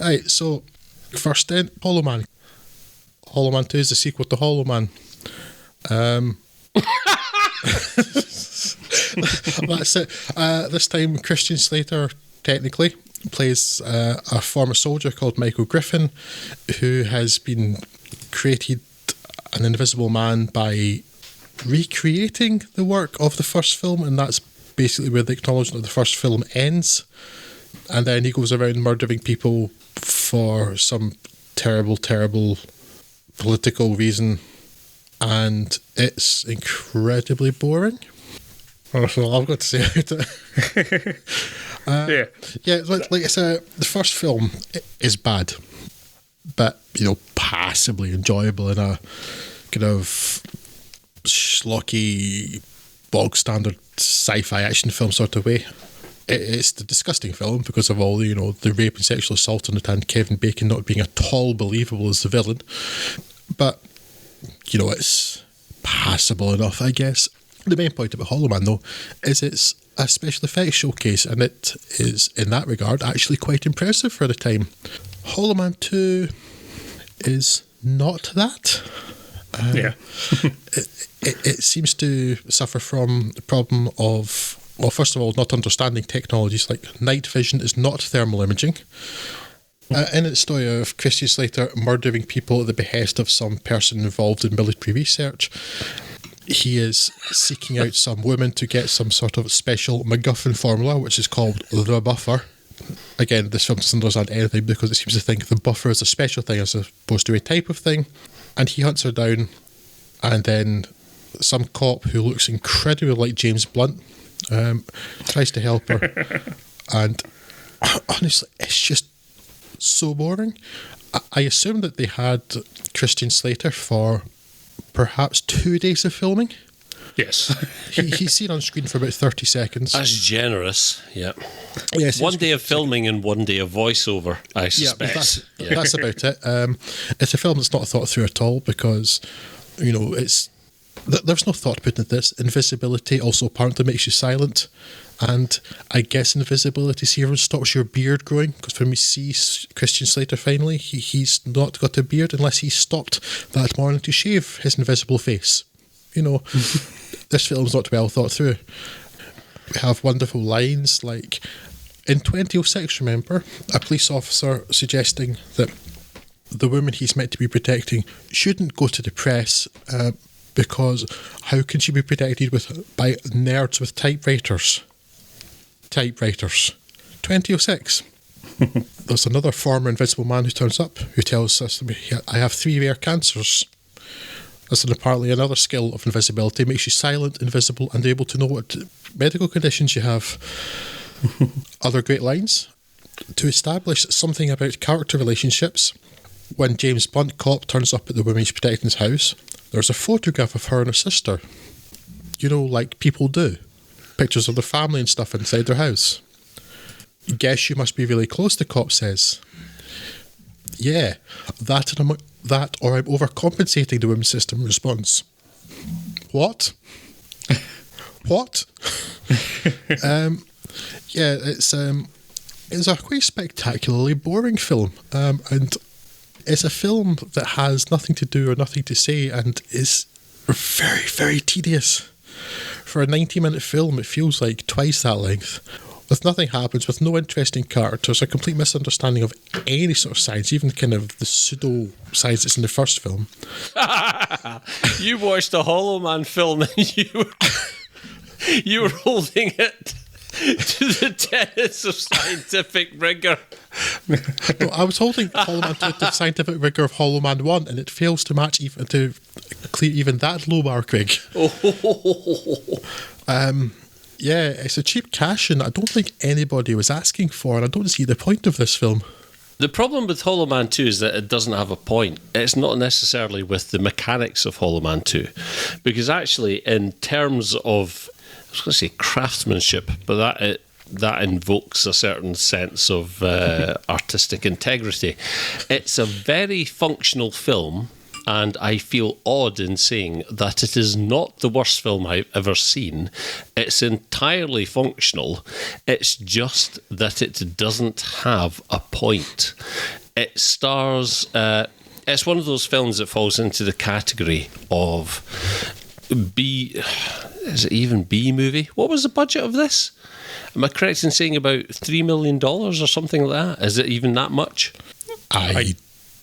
Right, so first then, Hollow Man. Hollow Man 2 is the sequel to Hollow Man. That's it. This time, Christian Slater, technically, plays a former soldier called Michael Griffin, who has been created an Invisible Man by recreating the work of the first film, and that's basically where the acknowledgement of the first film ends. And then he goes around murdering people for some terrible, terrible political reason, and it's incredibly boring. That's all I've got to say about it. Yeah, like I said, the first film is bad, but passably enjoyable in a kind of schlocky, bog standard sci-fi action film sort of way. It's the disgusting film because of all the rape and sexual assault on it, and Kevin Bacon not being at all believable as the villain. But it's passable enough, I guess. The main point about Hollow Man, though, is it's a special effects showcase, and it is, in that regard, actually quite impressive for the time. Hollow Man 2 is not that. It seems to suffer from the problem of, well, first of all, not understanding technologies like night vision is not thermal imaging. In its story of Christian Slater murdering people at the behest of some person involved in military research, he is seeking out some woman to get some sort of special MacGuffin formula, which is called the buffer. Again, this film doesn't understand anything because it seems to think the buffer is a special thing as opposed to a type of thing. And he hunts her down, and then some cop who looks incredibly like James Blunt tries to help her. And honestly, it's just so boring. I assume that they had Christian Slater for perhaps 2 days of filming. Yes. He's seen on screen for about 30 seconds. That's generous, yeah. Yes, 1 day of filming and 1 day of voiceover, I suspect. That's about it. It's a film that's not thought through at all because, there's no thought put into this. Invisibility also apparently makes you silent. And I guess invisibility serum stops your beard growing, because when we see Christian Slater finally, he's not got a beard unless he stopped that morning to shave his invisible face. This film's not well thought through. We have wonderful lines like, in 2006, remember, a police officer suggesting that the woman he's meant to be protecting shouldn't go to the press because how can she be protected by nerds with typewriters? 2006. There's another former Invisible Man who turns up, who tells us, I have 3 rare cancers. That's apparently another skill of invisibility. It makes you silent, invisible, and able to know what medical conditions you have. Other great lines. To establish something about character relationships, when James Blunt cop turns up at the woman he's protecting's house, there's a photograph of her and her sister. Like people do. Pictures of their family and stuff inside their house. Guess you must be really close, the cop says. Yeah, that or I'm overcompensating, the woman's system responds. What? What? It's a quite spectacularly boring film, and it's a film that has nothing to do or nothing to say and is very, very tedious. For a 90-minute film, it feels like twice that length. With nothing happens, with no interesting characters, a complete misunderstanding of any sort of science, even kind of the pseudo-science that's in the first film. You watched a Hollow Man film and you were holding it to the tenets of scientific rigour. No, I was holding Hollow Man to the scientific rigour of Hollow Man 1, and it fails to match even to clear even that low bar, Craig. Yeah, it's a cheap cash, and I don't think anybody was asking for, and I don't see the point of this film. The problem with Hollow Man 2 is that it doesn't have a point. It's not necessarily with the mechanics of Hollow Man 2, because actually, in terms of, I was going to say craftsmanship, but that invokes a certain sense of artistic integrity. It's a very functional film, and I feel odd in saying that it is not the worst film I've ever seen. It's entirely functional. It's just that it doesn't have a point. It stars. It's one of those films that falls into the category of B. Is it even B movie? What was the budget of this? Am I correct in saying about $3 million or something like that? Is it even that much? I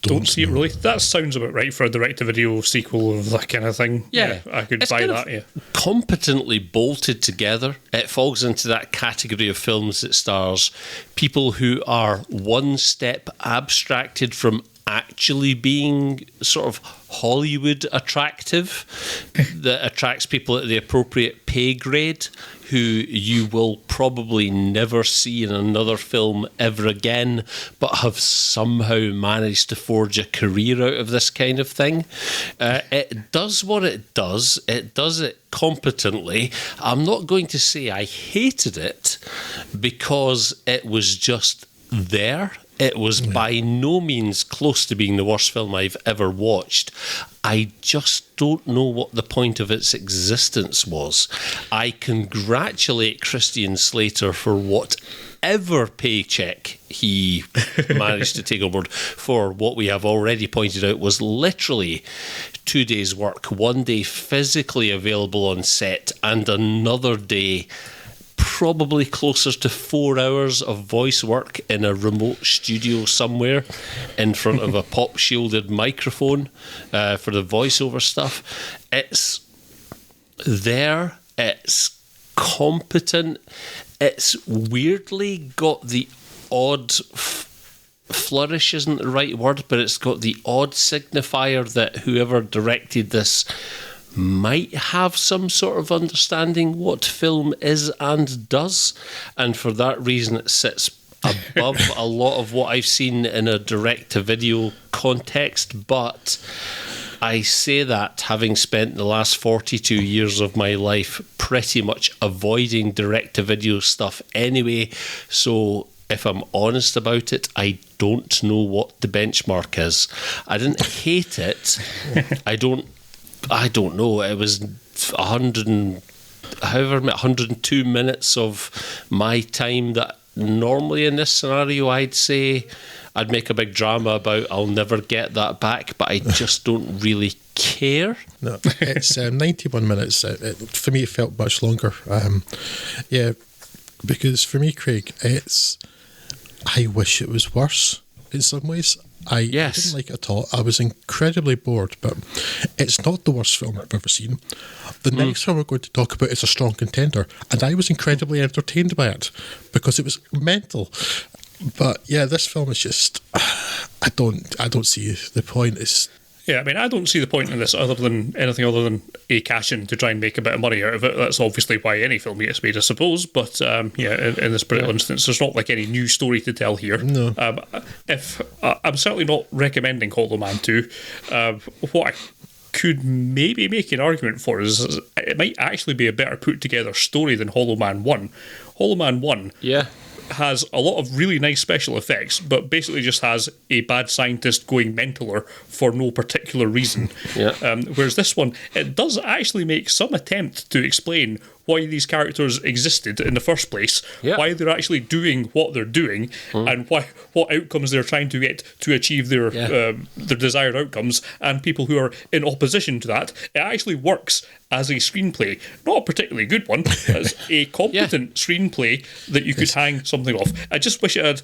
don't see it really. That sounds about right for a direct-to-video sequel of that kind of thing. Yeah, I could it's buy kind that. of Yeah, competently bolted together. It falls into that category of films that stars people who are one step abstracted from actually being sort of Hollywood attractive, that attracts people at the appropriate pay grade, who you will probably never see in another film ever again, but have somehow managed to forge a career out of this kind of thing. It does what it does. It does it competently. I'm not going to say I hated it, because it was just there. It was by no means close to being the worst film I've ever watched. I just don't know what the point of its existence was. I congratulate Christian Slater for whatever paycheck he managed to take on board for what we have already pointed out was literally 2 days' work, 1 day physically available on set, and another day probably closer to 4 hours of voice work in a remote studio somewhere in front of a pop-shielded microphone for the voiceover stuff. It's there. It's competent. It's weirdly got the odd... flourish isn't the right word, but it's got the odd signifier that whoever directed this might have some sort of understanding what film is and does, and for that reason it sits above a lot of what I've seen in a direct-to-video context. But I say that having spent the last 42 years of my life pretty much avoiding direct-to-video stuff anyway, so if I'm honest about it, I don't know what the benchmark is. I didn't hate it. I don't know. It was 102 minutes of my time that normally in this scenario I'd say I'd make a big drama about I'll never get that back, but I just don't really care. No, it's 91 minutes. For me, it felt much longer. Yeah, because for me, Craig, I wish it was worse in some ways. I didn't like it at all. I was incredibly bored, but it's not the worst film I've ever seen. The next film we're going to talk about is a strong contender, and I was incredibly entertained by it because it was mental. But yeah, this film is just I don't see the point. Yeah, I mean, I don't see the point in this other than a cash in to try and make a bit of money out of it. That's obviously why any film gets made, I suppose. But in this particular instance, there's not like any new story to tell here. No. If I'm certainly not recommending Hollow Man 2. What I could maybe make an argument for is it might actually be a better put together story than Hollow Man 1. Hollow Man 1 has a lot of really nice special effects, but basically just has a bad scientist going mentaler for no particular reason. Whereas this one, it does actually make some attempt to explain why these characters existed in the first place, why they're actually doing what they're doing, and what outcomes they're trying to get to achieve their desired outcomes, and people who are in opposition to that. It actually works as a screenplay. Not a particularly good one, as a competent screenplay that you could hang something off. I just wish it had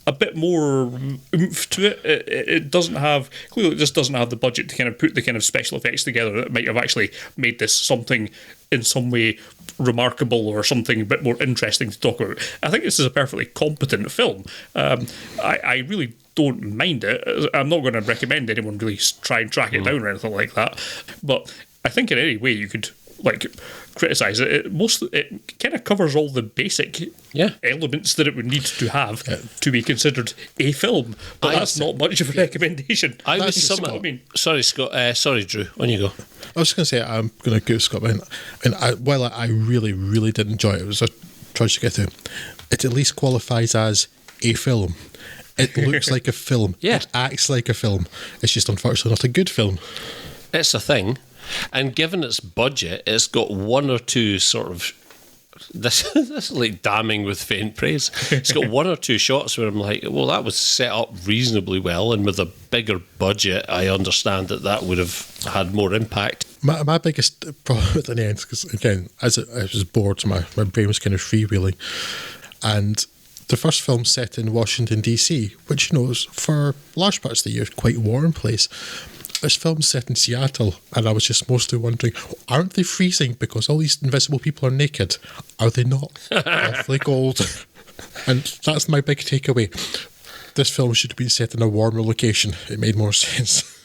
a bit more oomph to it. It doesn't have, clearly it just doesn't have the budget to kind of put the kind of special effects together that might have actually made this something in some way remarkable or something a bit more interesting to talk about. I think this is a perfectly competent film. I really don't mind it. I'm not going to recommend anyone really try and track it down or anything like that, but I think in any way you could criticise it. It kind of covers all the basic elements that it would need to have to be considered a film, but that's not much of a recommendation. Sorry, Scott. Sorry, Drew. On you go. I was going to say I'm going to go Scott. While I really, really did enjoy it, it was a trudge to get through. It at least qualifies as a film. It looks like a film. It acts like a film. It's just unfortunately not a good film. It's a thing. And given its budget, it's got one or two sort of this is like damning with faint praise. It's got one or two shots where I'm like, well, that was set up reasonably well, and with a bigger budget, I understand that would have had more impact. My biggest problem at the end, because again, I was bored, my brain was kind of freewheeling, and the first film set in Washington DC, which is for large parts of the year quite a warm place. This film's set in Seattle, and I was just mostly wondering, aren't they freezing because all these invisible people are naked? Are they not awfully cold? And that's my big takeaway. This film should have been set in a warmer location. It made more sense.